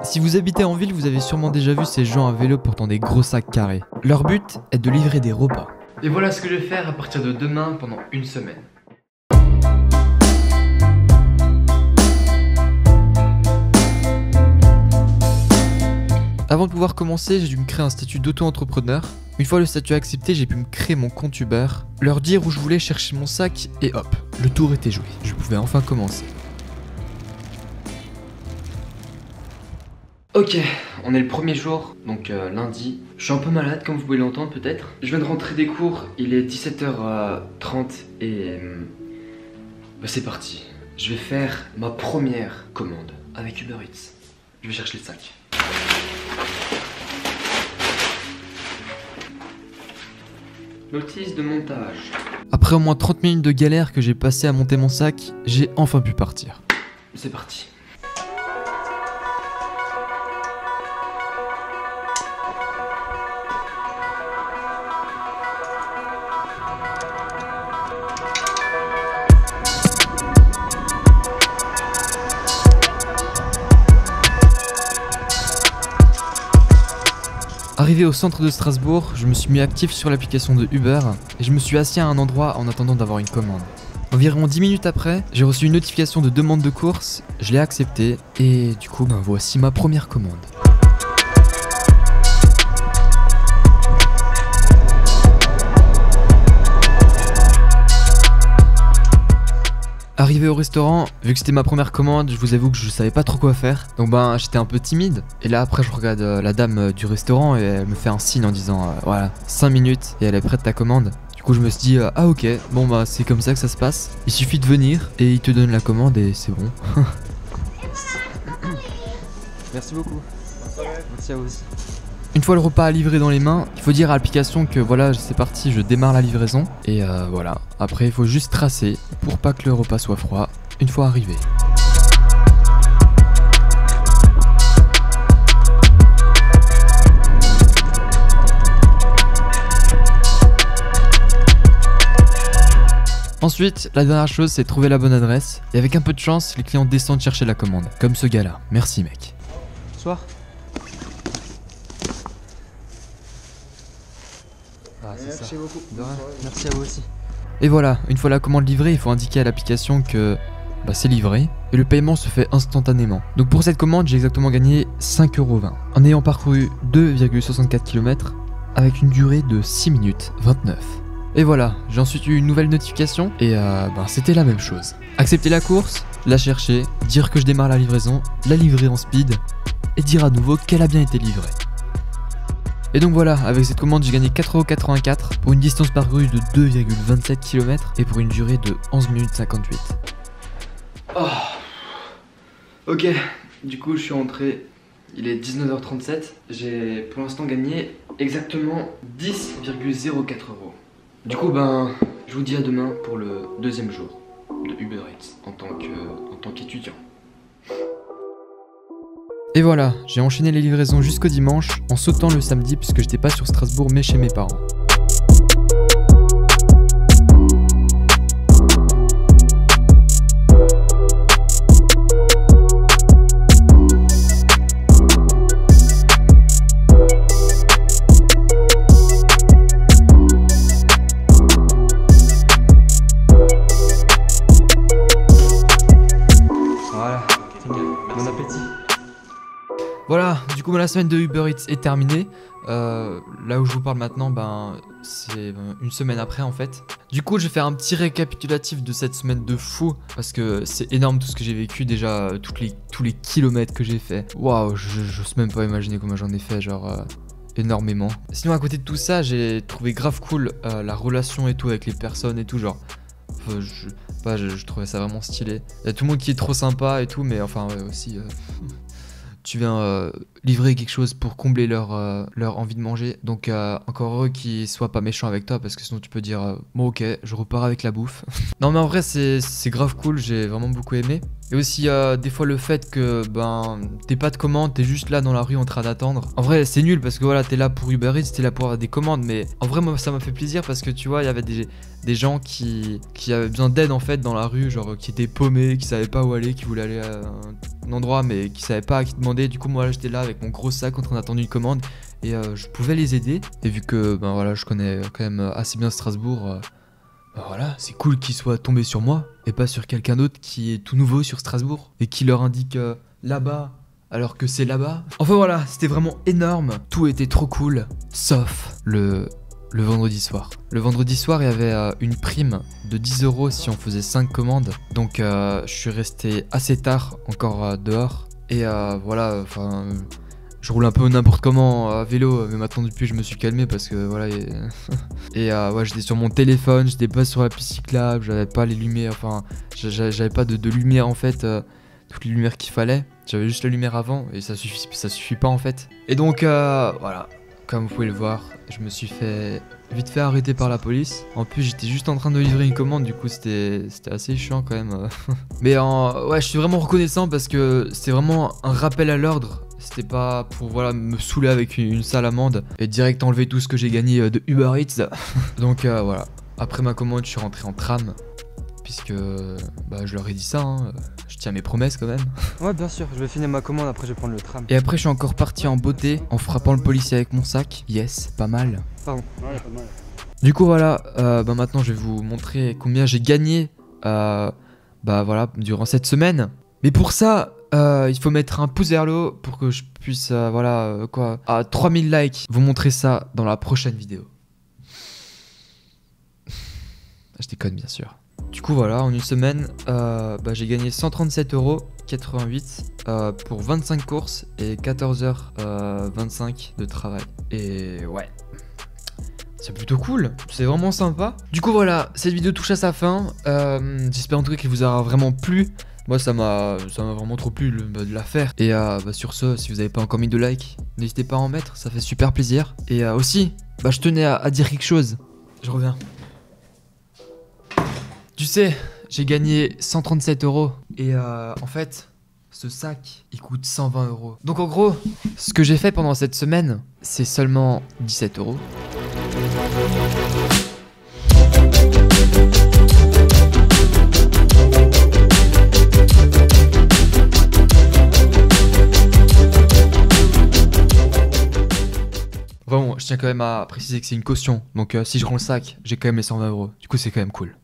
Si vous habitez en ville, vous avez sûrement déjà vu ces gens à vélo portant des gros sacs carrés. Leur but est de livrer des repas. Et voilà ce que je vais faire à partir de demain pendant une semaine. Avant de pouvoir commencer, j'ai dû me créer un statut d'auto-entrepreneur. Une fois le statut accepté, j'ai pu me créer mon compte Uber, leur dire où je voulais chercher mon sac et hop, le tour était joué. Je pouvais enfin commencer. Ok, on est le premier jour, donc lundi. Je suis un peu malade comme vous pouvez l'entendre peut-être. Je viens de rentrer des cours, il est 17h30 et c'est parti. Je vais faire ma première commande avec Uber Eats. Je vais chercher le sac. Notice de montage. Après au moins 30 minutes de galère que j'ai passé à monter mon sac, j'ai enfin pu partir. C'est parti. Arrivé au centre de Strasbourg, je me suis mis actif sur l'application de Uber et je me suis assis à un endroit en attendant d'avoir une commande. Environ 10 minutes après, j'ai reçu une notification de demande de course, je l'ai acceptée et du coup voici ma première commande. Arrivé au restaurant, vu que c'était ma première commande, je vous avoue que je savais pas trop quoi faire. Donc j'étais un peu timide. Et là après je regarde la dame du restaurant et elle me fait un signe en disant voilà, 5 minutes et elle est prête ta commande. Du coup je me suis dit ah ok, c'est comme ça que ça se passe. Il suffit de venir et il te donne la commande et c'est bon. Merci beaucoup. Merci à vous aussi. Une fois le repas livré dans les mains, il faut dire à l'application que voilà, c'est parti, je démarre la livraison. Et voilà, après il faut juste tracer pour pas que le repas soit froid une fois arrivé. Ensuite, la dernière chose c'est trouver la bonne adresse. Et avec un peu de chance, les clients descendent chercher la commande. Comme ce gars là. Merci mec. Bonsoir. Ah, merci beaucoup. Merci à vous aussi. Et voilà, une fois la commande livrée, il faut indiquer à l'application que c'est livré et le paiement se fait instantanément. Donc pour cette commande, j'ai exactement gagné 5,20€ en ayant parcouru 2,64 km avec une durée de 6 minutes 29. Et voilà, j'ai ensuite eu une nouvelle notification et c'était la même chose. Accepter la course, la chercher, dire que je démarre la livraison, la livrer en speed et dire à nouveau qu'elle a bien été livrée. Et donc voilà, avec cette commande j'ai gagné 4,84€ pour une distance parcourue de 2,27 km et pour une durée de 11 minutes 58. Oh. Ok, du coup je suis rentré, il est 19h37, j'ai pour l'instant gagné exactement 10,04€. Du coup je vous dis à demain pour le deuxième jour de Uber Eats en tant qu'étudiant. Et voilà, j'ai enchaîné les livraisons jusqu'au dimanche en sautant le samedi puisque j'étais pas sur Strasbourg mais chez mes parents. Voilà, bon appétit. Voilà, du coup la semaine de Uber Eats est terminée. Là où je vous parle maintenant, c'est une semaine après en fait. Du coup je vais faire un petit récapitulatif de cette semaine de fou parce que c'est énorme tout ce que j'ai vécu déjà, tous les kilomètres que j'ai fait. Waouh, j'ose même pas imaginer comment j'en ai fait, genre énormément. Sinon à côté de tout ça, j'ai trouvé grave cool la relation et tout avec les personnes et tout, genre je trouvais ça vraiment stylé. Il y a tout le monde qui est trop sympa et tout, mais enfin aussi tu viens livrer quelque chose pour combler leur envie de manger. Donc encore heureux qu'ils soient pas méchants avec toi, parce que sinon tu peux dire bon ok, je repars avec la bouffe. Non mais en vrai c'est grave cool, j'ai vraiment beaucoup aimé. Et aussi des fois le fait que t'es pas de commande, t'es juste là dans la rue en train d'attendre. En vrai c'est nul parce que voilà, t'es là pour Uber Eats, t'es là pour avoir des commandes, mais en vrai moi ça m'a fait plaisir parce que tu vois, il y avait des gens qui avaient besoin d'aide en fait dans la rue, genre qui étaient paumés, qui savaient pas où aller, qui voulaient aller à un endroit mais qui savaient pas à qui demander. Du coup moi là, j'étais là avec mon gros sac en train d'attendre une commande et je pouvais les aider. Et vu que voilà, je connais quand même assez bien Strasbourg, voilà, c'est cool qu'ils soient tombés sur moi et pas sur quelqu'un d'autre qui est tout nouveau sur Strasbourg et qui leur indique là-bas alors que c'est là-bas. Enfin voilà, c'était vraiment énorme, tout était trop cool, sauf le vendredi soir. Le vendredi soir, il y avait une prime de 10 € si on faisait 5 commandes. Donc je suis resté assez tard encore dehors. Et voilà, enfin... je roule un peu n'importe comment à vélo, mais maintenant depuis je me suis calmé parce que voilà. Et ouais, j'étais sur mon téléphone, j'étais pas sur la piste cyclable, j'avais pas les lumières, enfin j'avais pas de lumière en fait, toutes les lumières qu'il fallait. J'avais juste la lumière avant et ça suffit pas en fait. Et donc voilà, comme vous pouvez le voir, je me suis vite fait arrêter par la police. En plus j'étais juste en train de livrer une commande, du coup c'était assez chiant quand même. Mais ouais, je suis vraiment reconnaissant parce que c'était vraiment un rappel à l'ordre. C'était pas pour voilà me saouler avec une sale amende et direct enlever tout ce que j'ai gagné de Uber Eats. Donc voilà, après ma commande je suis rentré en tram. Puisque je leur ai dit ça, hein. Je tiens mes promesses quand même. Ouais bien sûr, je vais finir ma commande, après je vais prendre le tram. Et après je suis encore parti en beauté en frappant le policier avec mon sac. Yes, pas mal. Pardon. Ouais, pas mal. Du coup voilà, maintenant je vais vous montrer combien j'ai gagné voilà, durant cette semaine. Mais pour ça, il faut mettre un pouce vers le haut pour que je puisse, à 3000 likes, vous montrer ça dans la prochaine vidéo. Je déconne bien sûr. Du coup voilà, en une semaine, j'ai gagné 137,88 € pour 25 courses et 14h25 de travail. Et ouais, c'est plutôt cool, c'est vraiment sympa. Du coup voilà, cette vidéo touche à sa fin. J'espère en tout cas qu'elle vous aura vraiment plu. Moi ça m'a vraiment trop plu de la faire. Et sur ce, si vous n'avez pas encore mis de like, n'hésitez pas à en mettre, ça fait super plaisir. Et aussi, je tenais à dire quelque chose. Je reviens. Tu sais, j'ai gagné 137 € et en fait, ce sac, il coûte 120 €. Donc en gros, ce que j'ai fait pendant cette semaine, c'est seulement 17 €. Bon, je tiens quand même à préciser que c'est une caution, donc si je rends le sac, j'ai quand même les 120 €. Du coup, c'est quand même cool.